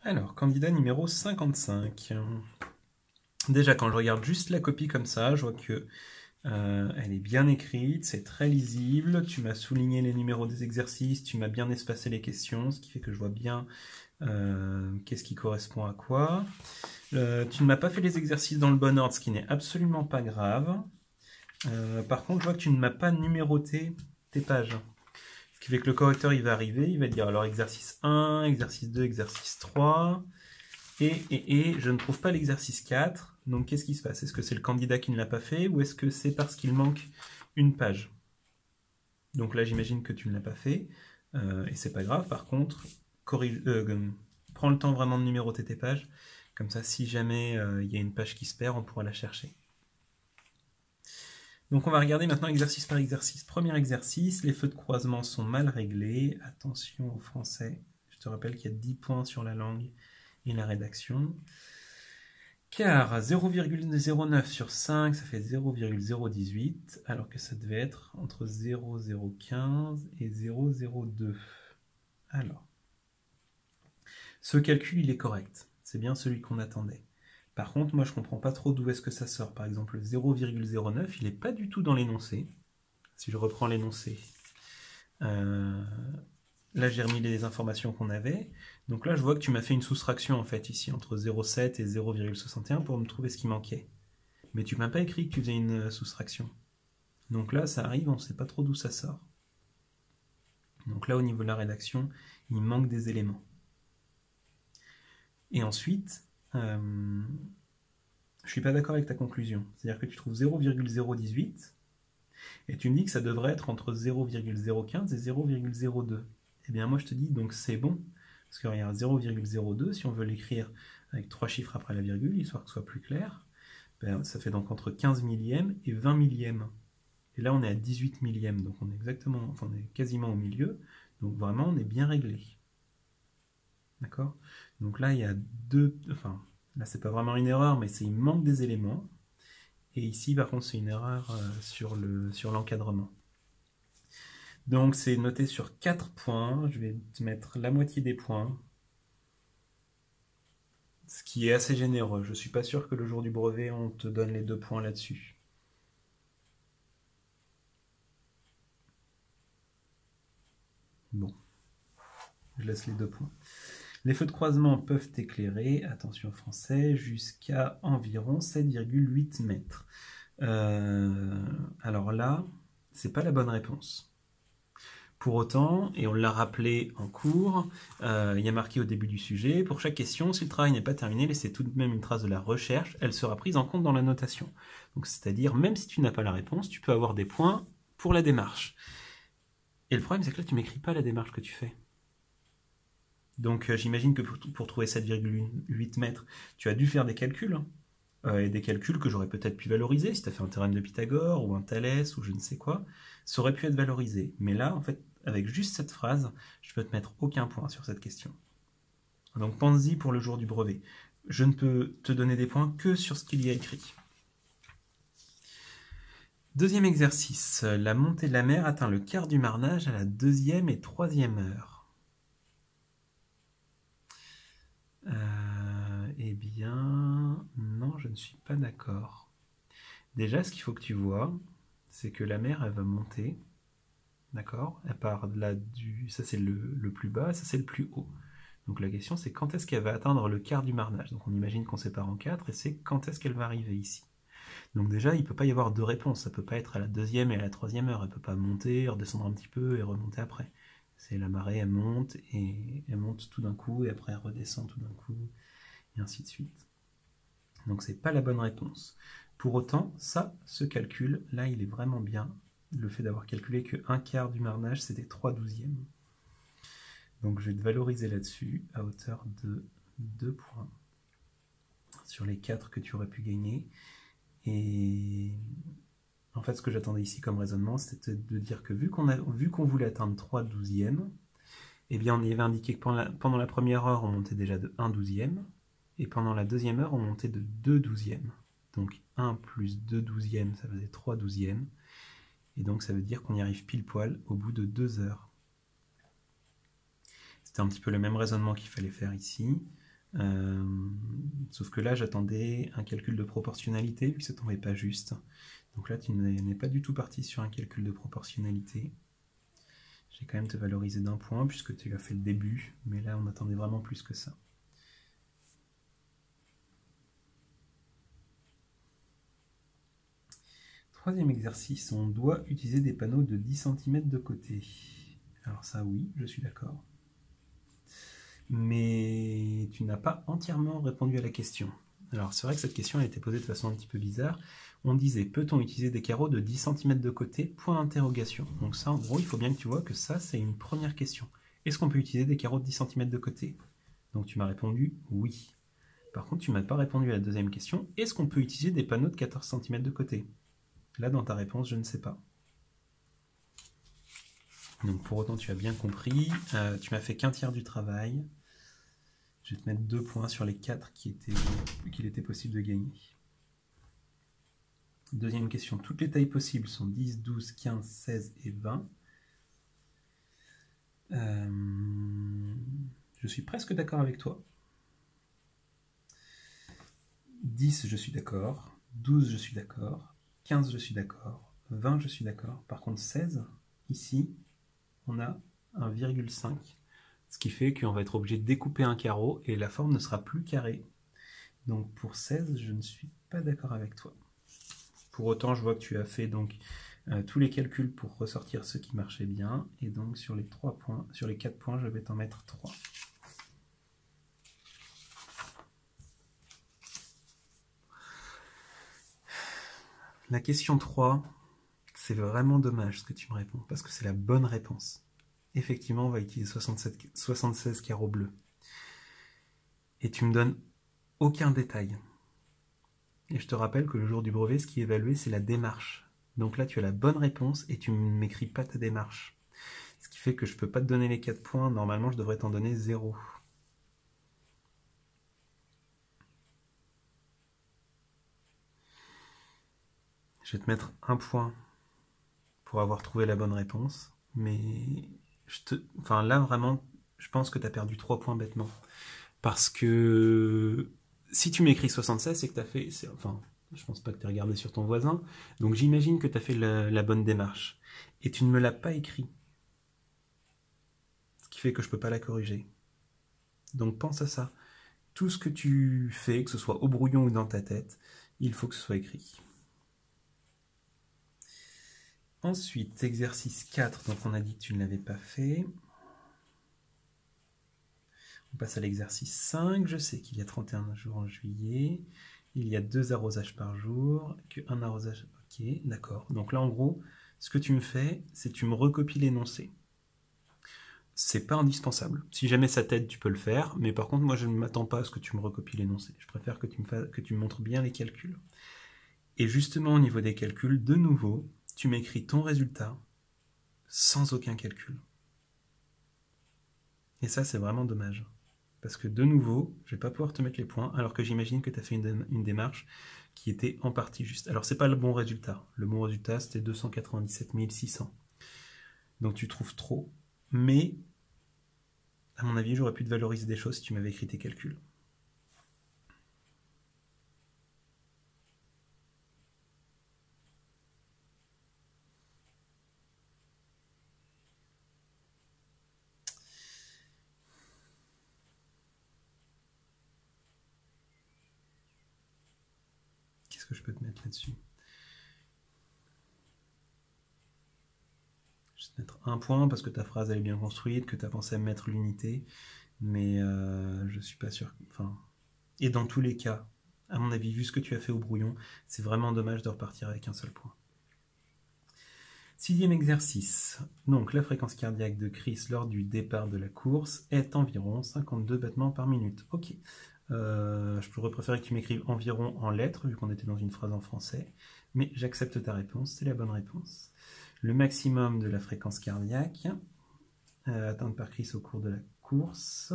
Alors, candidat numéro 55. Déjà, quand je regarde juste la copie comme ça, je vois que elle est bien écrite, c'est très lisible, tu m'as souligné les numéros des exercices, tu m'as bien espacé les questions, ce qui fait que je vois bien qu'est-ce qui correspond à quoi. Tu ne m'as pas fait les exercices dans le bon ordre, ce qui n'est absolument pas grave. Par contre, je vois que tu ne m'as pas numéroté tes pages. Ce qui fait que le correcteur, il va arriver, il va dire alors exercice 1, exercice 2, exercice 3, et je ne trouve pas l'exercice 4. Donc qu'est-ce qui se passe? Est-ce que c'est le candidat qui ne l'a pas fait, ou est-ce que c'est parce qu'il manque une page? Donc là, j'imagine que tu ne l'as pas fait, et c'est pas grave. Par contre, prends le temps vraiment de numéroter tes pages. Comme ça, si jamais il y a une page qui se perd, on pourra la chercher. Donc on va regarder maintenant exercice par exercice. Premier exercice, les feux de croisement sont mal réglés. Attention au français. Je te rappelle qu'il y a 10 points sur la langue et la rédaction. Car 0,09 sur 5, ça fait 0,018, alors que ça devait être entre 0,015 et 0,02. Alors, ce calcul, il est correct. C'est bien celui qu'on attendait. Par contre, moi, je ne comprends pas trop d'où est-ce que ça sort. Par exemple, le 0,09, il n'est pas du tout dans l'énoncé. Si je reprends l'énoncé, là, j'ai remis les informations qu'on avait. Donc là, je vois que tu m'as fait une soustraction, en fait, ici, entre 0,7 et 0,61 pour me trouver ce qui manquait. Mais tu m'as pas écrit que tu faisais une soustraction. Donc là, ça arrive, on ne sait pas trop d'où ça sort. Donc là, au niveau de la rédaction, il manque des éléments. Et ensuite, je suis pas d'accord avec ta conclusion. C'est-à-dire que tu trouves 0,018 et tu me dis que ça devrait être entre 0,015 et 0,02. Eh bien, moi, je te dis, donc c'est bon. Parce que regarde, 0,02, si on veut l'écrire avec 3 chiffres après la virgule, histoire que ce soit plus clair, ben, ça fait donc entre 15 millièmes et 20 millièmes. Et là, on est à 18 millièmes, donc on est quasiment au milieu. Donc vraiment, on est bien réglé. D'accord? Donc là, il y a là, c'est pas vraiment une erreur, mais il manque des éléments. Et ici, par contre, c'est une erreur sur l'encadrement. Donc c'est noté sur 4 points. Je vais te mettre la moitié des points. Ce qui est assez généreux. Je ne suis pas sûr que le jour du brevet, on te donne les 2 points là-dessus. Bon, je laisse les 2 points. Les feux de croisement peuvent éclairer, attention français, jusqu'à environ 7,8 mètres. Alors là, c'est pas la bonne réponse. Pour autant, et on l'a rappelé en cours, il y a marqué au début du sujet, pour chaque question, si le travail n'est pas terminé, laissez tout de même une trace de la recherche, elle sera prise en compte dans la notation. Donc c'est-à-dire, même si tu n'as pas la réponse, tu peux avoir des points pour la démarche. Et le problème, c'est que là, tu m'écris pas la démarche que tu fais. Donc j'imagine que pour trouver 7,8 mètres, tu as dû faire des calculs, et des calculs que j'aurais peut-être pu valoriser, si tu as fait un théorème de Pythagore, ou un Thalès, ou je ne sais quoi, ça aurait pu être valorisé. Mais là, en fait, avec juste cette phrase, je peux te mettre aucun point sur cette question. Donc pense-y pour le jour du brevet. Je ne peux te donner des points que sur ce qu'il y a écrit. Deuxième exercice. La montée de la mer atteint le quart du marnage à la 2e et 3e heure. Eh bien, non, je ne suis pas d'accord. Déjà, ce qu'il faut que tu vois, c'est que la mer, elle va monter. D'accord? Elle part de là ça c'est le plus bas, ça c'est le plus haut. Donc la question c'est quand est-ce qu'elle va atteindre le quart du marnage? Donc on imagine qu'on sépare en 4 et c'est quand est-ce qu'elle va arriver ici. Donc déjà il ne peut pas y avoir deux réponses, ça ne peut pas être à la 2e et à la 3e heure, elle ne peut pas monter, redescendre un petit peu et remonter après. C'est la marée, elle monte et elle monte tout d'un coup et après elle redescend tout d'un coup et ainsi de suite. Donc c'est pas la bonne réponse. Pour autant, ce calcul là il est vraiment bien. Le fait d'avoir calculé que 1/4 du marnage, c'était 3/12e. Donc je vais te valoriser là-dessus à hauteur de 2 points sur les 4 que tu aurais pu gagner. Et en fait, ce que j'attendais ici comme raisonnement, c'était de dire que vu qu'on voulait atteindre 3/12e, eh bien on y avait indiqué que pendant la première heure, on montait déjà de 1/12e, et pendant la deuxième heure, on montait de 2/12e. Donc 1 plus 2/12e, ça faisait 3/12e. Et donc ça veut dire qu'on y arrive pile poil au bout de 2 heures. C'était un petit peu le même raisonnement qu'il fallait faire ici. Sauf que là, j'attendais un calcul de proportionnalité, puis ça tombait pas juste. Donc là, tu n'es pas du tout parti sur un calcul de proportionnalité. Je vais quand même te valoriser d'un point, puisque tu as fait le début, mais là, on attendait vraiment plus que ça. Troisième exercice, on doit utiliser des panneaux de 10 cm de côté. Alors ça, oui, je suis d'accord. Mais tu n'as pas entièrement répondu à la question. Alors c'est vrai que cette question a été posée de façon un petit peu bizarre. On disait, peut-on utiliser des carreaux de 10 cm de côté? Point d'interrogation. Donc ça, en gros, il faut bien que tu vois que ça, c'est une première question. Est-ce qu'on peut utiliser des carreaux de 10 cm de côté? Donc tu m'as répondu oui. Par contre, tu ne m'as pas répondu à la deuxième question. Est-ce qu'on peut utiliser des panneaux de 14 cm de côté? Là, dans ta réponse, je ne sais pas. Donc pour autant, tu as bien compris. Tu m'as fait qu'un tiers du travail. Je vais te mettre 2 points sur les 4 qu'il était possible de gagner. Deuxième question. Toutes les tailles possibles sont 10, 12, 15, 16 et 20. Je suis presque d'accord avec toi. 10, je suis d'accord. 12, je suis d'accord. 15, je suis d'accord. 20, je suis d'accord. Par contre, 16, ici, on a 1,5. Ce qui fait qu'on va être obligé de découper un carreau et la forme ne sera plus carrée. Donc pour 16, je ne suis pas d'accord avec toi. Pour autant, je vois que tu as fait donc tous les calculs pour ressortir ce qui marchait bien. Et donc sur les 3 points, sur les 4 points, je vais t'en mettre 3. La question 3, c'est vraiment dommage ce que tu me réponds, parce que c'est la bonne réponse. Effectivement, on va utiliser 76 carreaux bleus. Et tu me donnes aucun détail. Et je te rappelle que le jour du brevet, ce qui est évalué, c'est la démarche. Donc là, tu as la bonne réponse et tu ne m'écris pas ta démarche. Ce qui fait que je ne peux pas te donner les 4 points. Normalement, je devrais t'en donner 0. Je vais te mettre 1 point pour avoir trouvé la bonne réponse. Mais là, vraiment, je pense que tu as perdu 3 points bêtement. Parce que si tu m'écris 76, c'est que tu as fait... je pense pas que tu as regardé sur ton voisin. Donc j'imagine que tu as fait la bonne démarche. Et tu ne me l'as pas écrit. Ce qui fait que je ne peux pas la corriger. Donc pense à ça. Tout ce que tu fais, que ce soit au brouillon ou dans ta tête, il faut que ce soit écrit. Ensuite, exercice 4, donc on a dit que tu ne l'avais pas fait. On passe à l'exercice 5. Je sais qu'il y a 31 jours en juillet. Il y a 2 arrosages par jour. Un arrosage... Ok, d'accord. Donc là, en gros, ce que tu me fais, c'est que tu me recopies l'énoncé. C'est pas indispensable. Si jamais ça t'aide, tu peux le faire. Mais par contre, moi, je ne m'attends pas à ce que tu me recopies l'énoncé. Je préfère que tu me montres bien les calculs. Et justement, au niveau des calculs, de nouveau, tu m'écris ton résultat sans aucun calcul. Et ça, c'est vraiment dommage. Parce que de nouveau, je ne vais pas pouvoir te mettre les points, alors que j'imagine que tu as fait une démarche qui était en partie juste. Alors, ce n'est pas le bon résultat. Le bon résultat, c'était 297 600. Donc, tu trouves trop. Mais, à mon avis, j'aurais pu te valoriser des choses si tu m'avais écrit tes calculs. Qu'est-ce que je peux te mettre là-dessus? Je vais te mettre 1 point parce que ta phrase elle est bien construite, que tu as pensé à me mettre l'unité, mais je suis pas sûr. Et dans tous les cas, à mon avis, vu ce que tu as fait au brouillon, c'est vraiment dommage de repartir avec un seul point. 6e exercice. Donc, la fréquence cardiaque de Chris lors du départ de la course est environ 52 battements par minute. Ok. Je pourrais préférer que tu m'écrives environ en lettres, vu qu'on était dans une phrase en français. Mais j'accepte ta réponse, c'est la bonne réponse. Le maximum de la fréquence cardiaque atteinte par Chris au cours de la course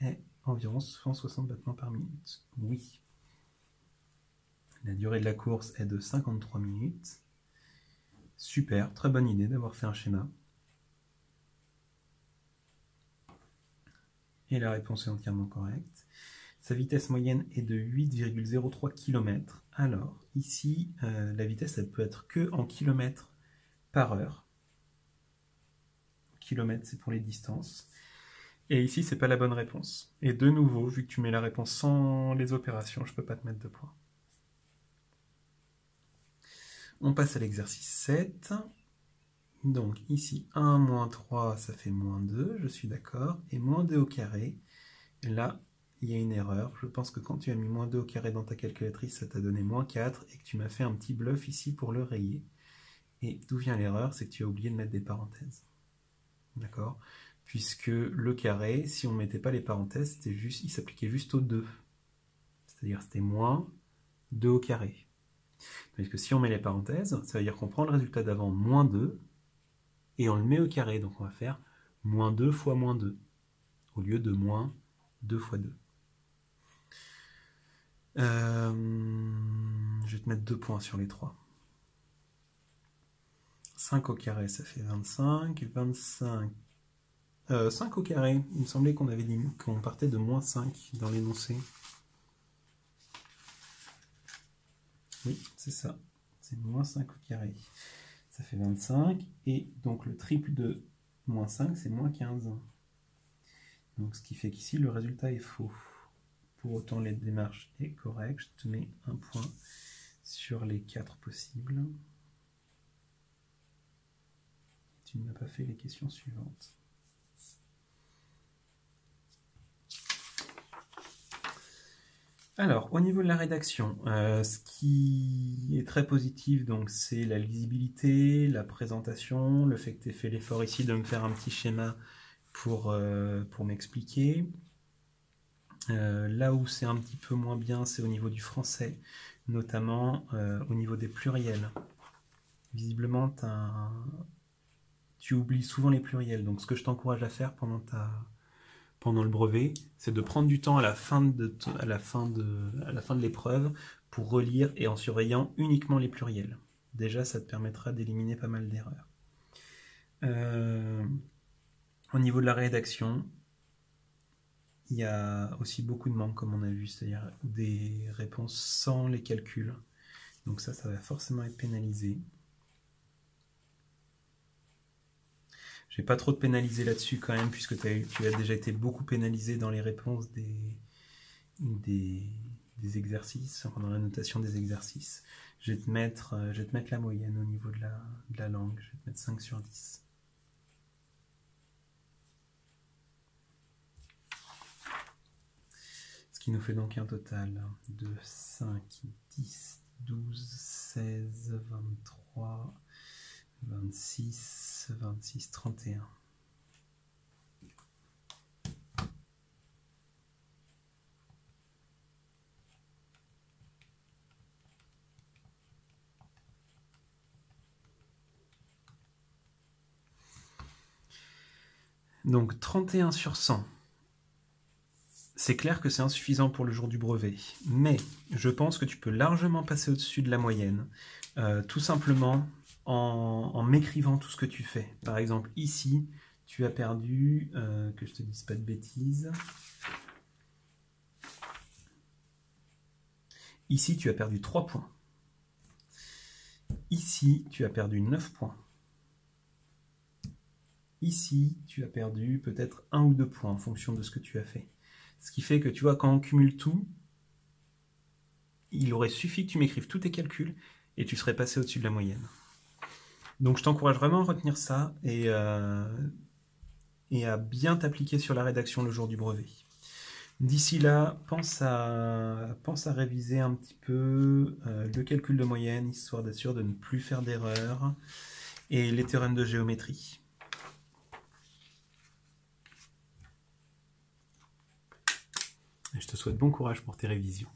est environ 160 battements par minute. Oui. La durée de la course est de 53 minutes. Super, très bonne idée d'avoir fait un schéma. Et la réponse est entièrement correcte. Sa vitesse moyenne est de 8,03 km. Alors, ici, la vitesse, elle peut être que en km par heure. Kilomètres, c'est pour les distances. Et ici, c'est pas la bonne réponse. Et de nouveau, vu que tu mets la réponse sans les opérations, je peux pas te mettre de points. On passe à l'exercice 7. Donc ici, 1 moins 3, ça fait moins 2, je suis d'accord. Et moins 2 au carré, là, il y a une erreur. Je pense que quand tu as mis moins 2 au carré dans ta calculatrice, ça t'a donné moins 4 et que tu m'as fait un petit bluff ici pour le rayer. Et d'où vient l'erreur? C'est que tu as oublié de mettre des parenthèses. D'accord? Puisque le carré, si on ne mettait pas les parenthèses, il s'appliquait juste au 2. C'est-à-dire c'était moins 2 au carré. Tandis que si on met les parenthèses, ça veut dire qu'on prend le résultat d'avant, moins 2, et on le met au carré. Donc on va faire moins 2 fois moins 2, au lieu de moins 2 fois 2. Je vais te mettre 2 points sur les 3. 5 au carré, ça fait 25. 25. 5 au carré, il me semblait qu'on avait dit qu'on partait de moins 5 dans l'énoncé. Oui, c'est ça. C'est moins 5 au carré. Ça fait 25. Et donc le triple de moins 5, c'est moins 15. Donc ce qui fait qu'ici, le résultat est faux. Pour autant, la démarche est correcte. Je te mets un point sur les 4 possibles. Tu n'as pas fait les questions suivantes. Alors, au niveau de la rédaction, ce qui est très positif, donc, c'est la lisibilité, la présentation, le fait que tu aies fait l'effort ici de me faire un petit schéma pour m'expliquer. Là où c'est un petit peu moins bien, c'est au niveau du français, notamment au niveau des pluriels. Visiblement, tu oublies souvent les pluriels, donc ce que je t'encourage à faire pendant le brevet, c'est de prendre du temps à la fin de l'épreuve pour relire et en surveillant uniquement les pluriels. Déjà, ça te permettra d'éliminer pas mal d'erreurs. Au niveau de la rédaction, il y a aussi beaucoup de manques, comme on a vu, c'est-à-dire des réponses sans les calculs. Donc ça va forcément être pénalisé. Je vais pas trop te pénaliser là-dessus quand même, puisque tu as déjà été beaucoup pénalisé dans les réponses des exercices, dans la notation des exercices. Je vais te mettre la moyenne au niveau de la langue. Je vais te mettre 5 sur 10. Ce qui nous fait donc un total de 5, 10, 12, 16, 23, 26, 26, 31. Donc 31 sur 100. C'est clair que c'est insuffisant pour le jour du brevet, mais je pense que tu peux largement passer au-dessus de la moyenne, tout simplement en m'écrivant tout ce que tu fais. Par exemple, ici, tu as perdu, que je te dise pas de bêtises, ici, tu as perdu 3 points. Ici, tu as perdu 9 points. Ici, tu as perdu peut-être 1 ou 2 points en fonction de ce que tu as fait. Ce qui fait que, tu vois, quand on cumule tout, il aurait suffi que tu m'écrives tous tes calculs et tu serais passé au-dessus de la moyenne. Donc je t'encourage vraiment à retenir ça et à bien t'appliquer sur la rédaction le jour du brevet. D'ici là, pense à réviser un petit peu le calcul de moyenne, histoire d'être sûr de ne plus faire d'erreurs, et les théorèmes de géométrie. Et je te souhaite bon courage pour tes révisions.